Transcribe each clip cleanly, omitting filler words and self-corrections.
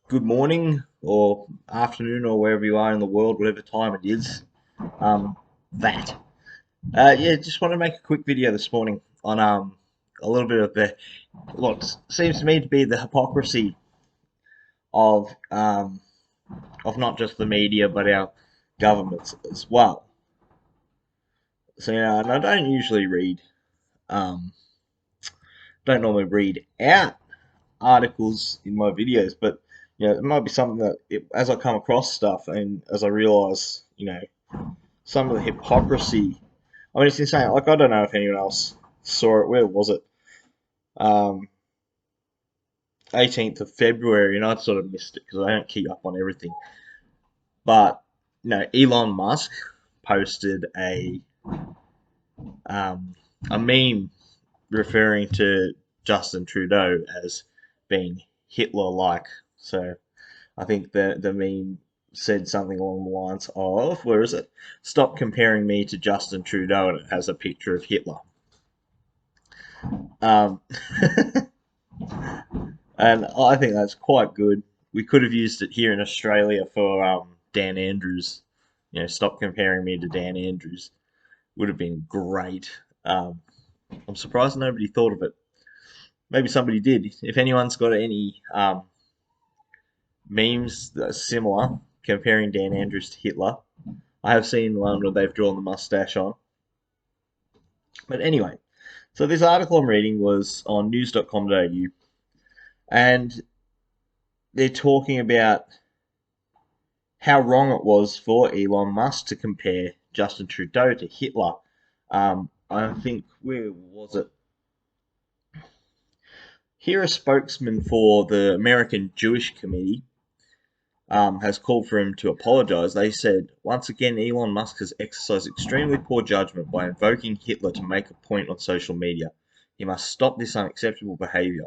good morning or afternoon or wherever you are in the world, whatever time it is. Um, that. Yeah, just want to make a quick video this morning on a little bit of the what seems to me to be the hypocrisy of of not just the media but our governments as well. So yeah, and I um, don't normally read out articles in my videos, but it might be something that as I come across stuff and as I realise, some of the hypocrisy. I mean, it's insane. Like, I don't know if anyone else saw it. Where was it? Um, 18th of February, and I sort of missed it because I don't keep up on everything. But Elon Musk posted um, a meme referring to Justin Trudeu as being Hitler-like. So I think the meme said something along the lines of, where is it? Stop comparing me to Justin Trudeau, and it has a picture of Hitler. Um, and I think that's quite good. We could have used it here in Australia for Dan Andrews. Stop comparing me to Dan Andrews. Would have been great. I'm surprised nobody thought of it. Maybe somebody did. If anyone's got any memes that are similar, comparing Dan Andrews to Hitler, I have seen one where they've drawn the mustache on. But anyway, so this article I'm reading was on news.com.au, and they're talking about how wrong it was for Elon Musk to compare Justin Trudeau to Hitler. I think, where was it? Here, a spokesman for the American Jewish Committee has called for him to apologize. They said, once again, Elon Musk has exercised extremely poor judgment by invoking Hitler to make a point on social media. He must stop this unacceptable behavior.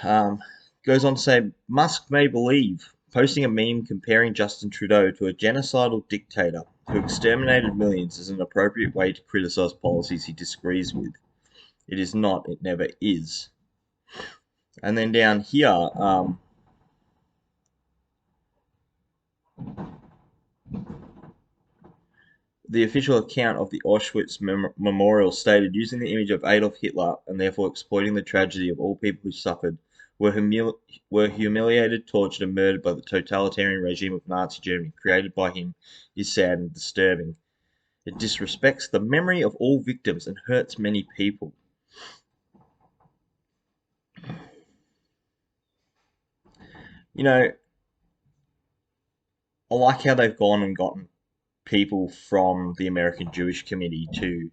Um, Goes on to say, Musk may believe posting a meme comparing Justin Trudeau to a genocidal dictator who exterminated millions is an appropriate way to criticize policies he disagrees with. It is not, it never is. And then down here, the official account of the Auschwitz memorial stated using the image of Adolf Hitler and therefore exploiting the tragedy of all people who suffered were humiliated, tortured, and murdered by the totalitarian regime of Nazi Germany created by him is sad and disturbing. It disrespects the memory of all victims and hurts many people. You know, I like how they've gone and gotten people from the American Jewish Committee to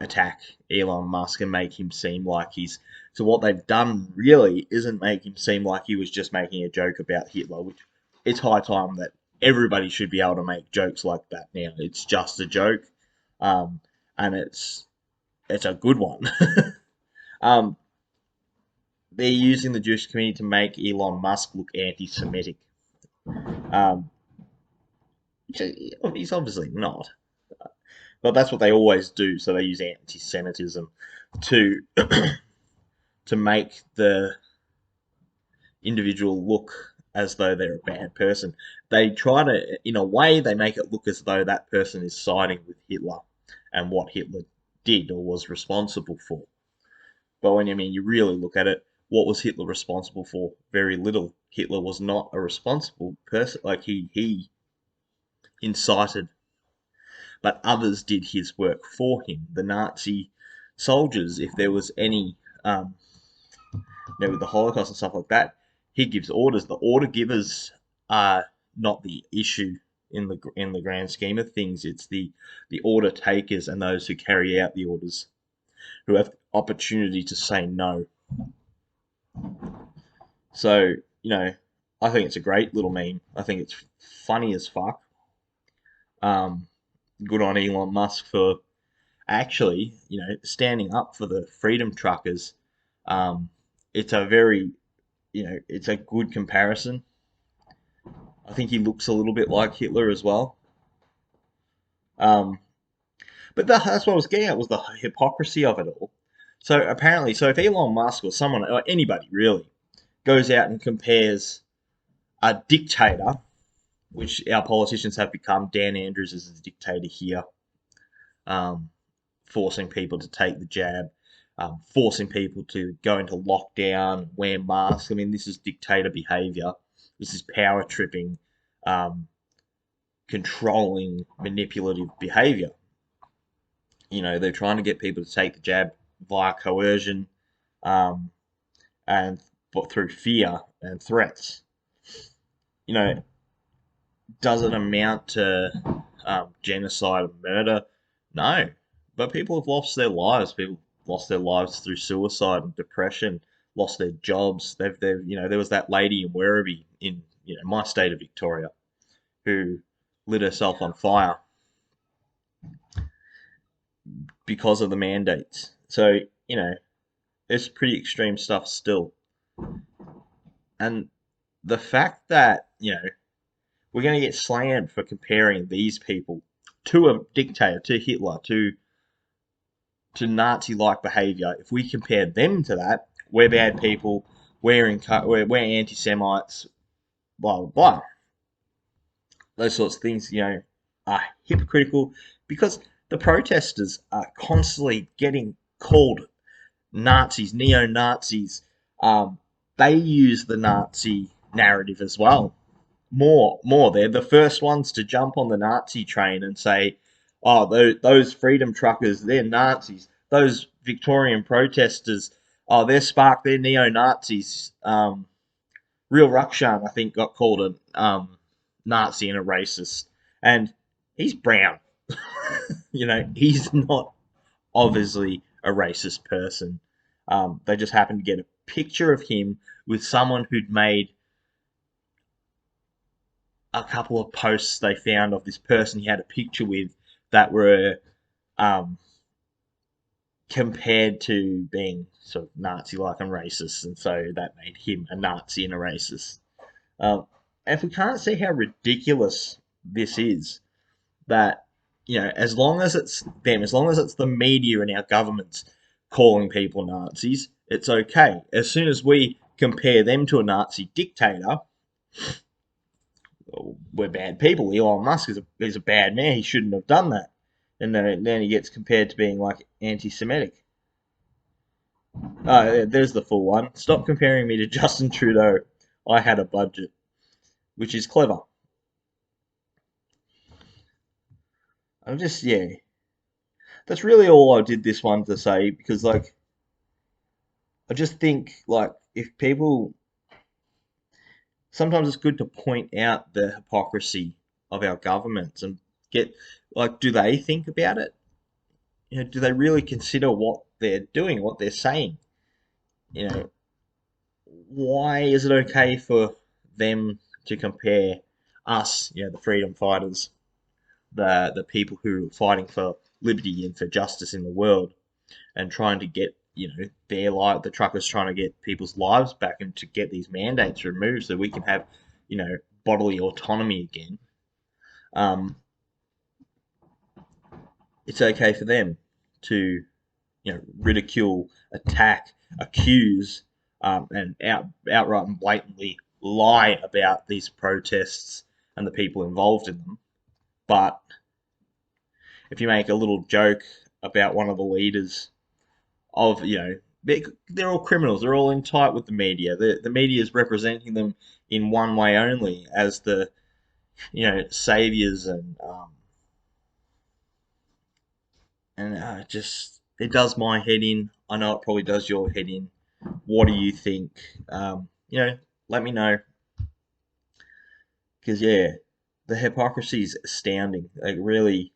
attack Elon Musk and make him seem like he's. So what they've done really isn't make him seem like he was just making a joke about Hitler, which it's high time that everybody should be able to make jokes like that now. It's just a joke, um, and it's a good one. um, they're using the Jewish community to make Elon Musk look anti-Semitic. Um, he's obviously not, but that's what they always do. So they use anti-Semitism to to make the individual look as though they're a bad person. They try to, in a way, they make it look as though that person is siding with Hitler and what Hitler did or was responsible for. But when you really look at it, what was Hitler responsible for? Very little. Hitler was not a responsible person. Like he incited, but others did his work for him. The Nazi soldiers, if there was any with the Holocaust and stuff like that, he gives orders. The order givers are not the issue in the grand scheme of things. It's the order takers and those who carry out the orders who have the opportunity to say no. So I think it's a great little meme. I think it's funny as fuck. Um, Good on Elon Musk for actually standing up for the freedom truckers. Um, it's a very it's a good comparison. I think he looks a little bit like Hitler as well. Um, but that's what I was getting at was the hypocrisy of it all. So apparently, so if Elon Musk or someone or anybody really goes out and compares a dictator, which our politicians have become. Dan Andrews is a dictator here, um, forcing people to take the jab, forcing people to go into lockdown, wear masks. I mean, this is dictator behavior. This is power tripping, um, controlling, manipulative behavior. They're trying to get people to take the jab via coercion, um, and but through fear and threats. You know, does it amount to genocide and murder? No, but people have lost their lives. People lost their lives through suicide and depression, lost their jobs. There was that lady in Werribee in my state of Victoria who lit herself on fire because of the mandates. So it's pretty extreme stuff still. And the fact that we're going to get slammed for comparing these people to a dictator, to Hitler, to Nazi-like behavior. If we compare them to that, we're bad people. We're anti-Semites. Blah blah blah. Those sorts of things, are hypocritical because the protesters are constantly getting called Nazis, neo-Nazis. They use the Nazi narrative as well. More. They're the first ones to jump on the Nazi train and say, "Oh, those freedom truckers, they're Nazis. Those Victorian protesters, oh, they're neo Nazis." Real Rukshan, I think, got called a Nazi and a racist, and he's brown. He's not obviously a racist person. They just happened to get a picture of him with someone who'd made a couple of posts they found of this person he had a picture with that were um, compared to being sort of Nazi-like and racist, and so that made him a Nazi and a racist. And if we can't see how ridiculous this is, that as long as it's them, as long as it's the media and our governments calling people Nazis, it's okay. As soon as we compare them to a Nazi dictator, we're bad people. Elon Musk is a bad man. He shouldn't have done that. And then he gets compared to being like anti-Semitic. There's the full one. Stop comparing me to Justin Trudeu. I had a budget, which is clever. I'm just That's really all I did this one to say because I just think if people sometimes it's good to point out the hypocrisy of our governments and get do they think about it? Do they really consider what they're doing, what they're saying? You know, why is it okay for them to compare us, the freedom fighters, the people who are fighting for liberty and for justice in the world, and trying to get their life, the truckers trying to get people's lives back and to get these mandates removed so we can have bodily autonomy again. It's okay for them to ridicule, attack, accuse, and outright and blatantly lie about these protests and the people involved in them. But if you make a little joke about one of the leaders of, they're all criminals. They're all in tight with the media. The media is representing them in one way only as the, saviors and just it does my head in. I know it probably does your head in. What do you think? Let me know because the hypocrisy is astounding. Really,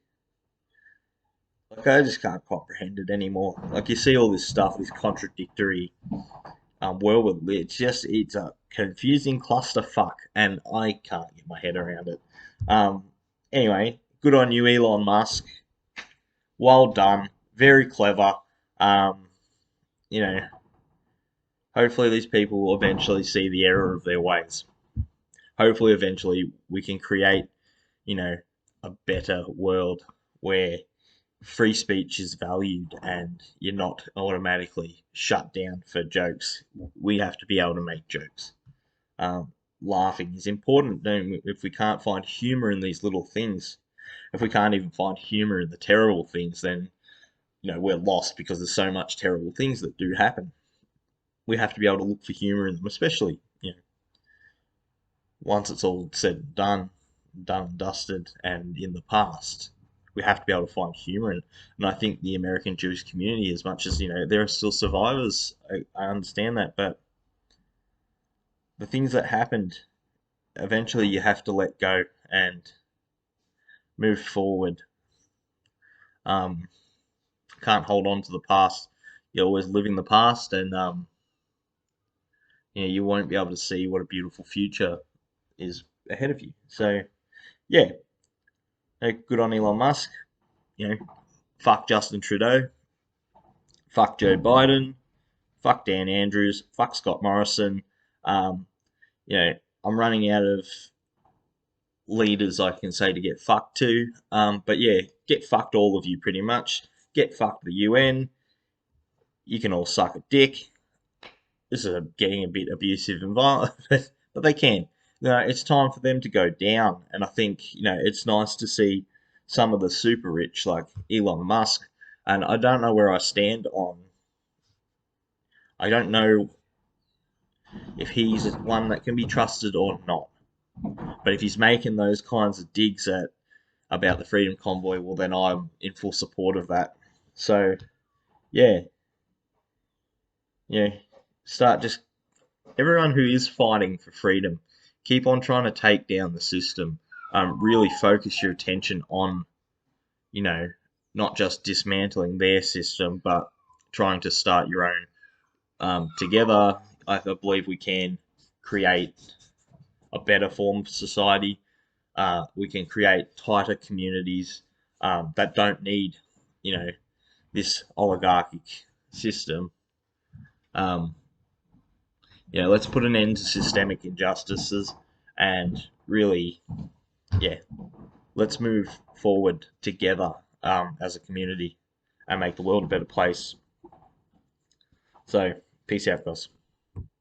I just can't comprehend it anymore. You see all this stuff, this contradictory world with it's a confusing clusterfuck, and I can't get my head around it. Anyway, good on you, Elon Musk. Well done, very clever. Um, you know, hopefully these people will eventually see the error of their ways. Hopefully, eventually we can create, a better world where free speech is valued and you're not automatically shut down for jokes. We have to be able to make jokes. Um, Laughing is important. If we can't find humor in these little things, if we can't even find humor in the terrible things, then we're lost because there's so much terrible things that do happen. We have to be able to look for humor in them, especially once it's all said and done and dusted, and in the past. We have to be able to find humor in it. And I think the American Jewish community, as much as there are still survivors, I understand that, but the things that happened, eventually you have to let go and move forward. Um, can't hold on to the past. You always live in the past, and you won't be able to see what a beautiful future is ahead of you. So yeah, good on Elon Musk. Fuck Justin Trudeu, fuck Joe Biden, fuck Dan Andrews, fuck Scott Morrison. Um, you know, I'm running out of leaders I can say to get fucked to. But yeah, get fucked all of you pretty much. Get fucked the UN. You can all suck a dick. This is getting a bit abusive and violent, but they can. It's time for them to go down, and I think it's nice to see some of the super rich like Elon Musk. And I don't know where I stand on. I don't know if he's one that can be trusted or not. But if he's making those kinds of digs at about the Freedom Convoy, well, then I'm in full support of that. So yeah, yeah, start just everyone who is fighting for freedom, keep on trying to take down the system. Really focus your attention on, you know, not just dismantling their system, but trying to start your own. Together, I believe we can create a better form of society. We can create tighter communities that don't need, you know, this oligarchic system. Um, let's put an end to systemic injustices and really, yeah, let's move forward together as a community and make the world a better place. So, peace out, guys.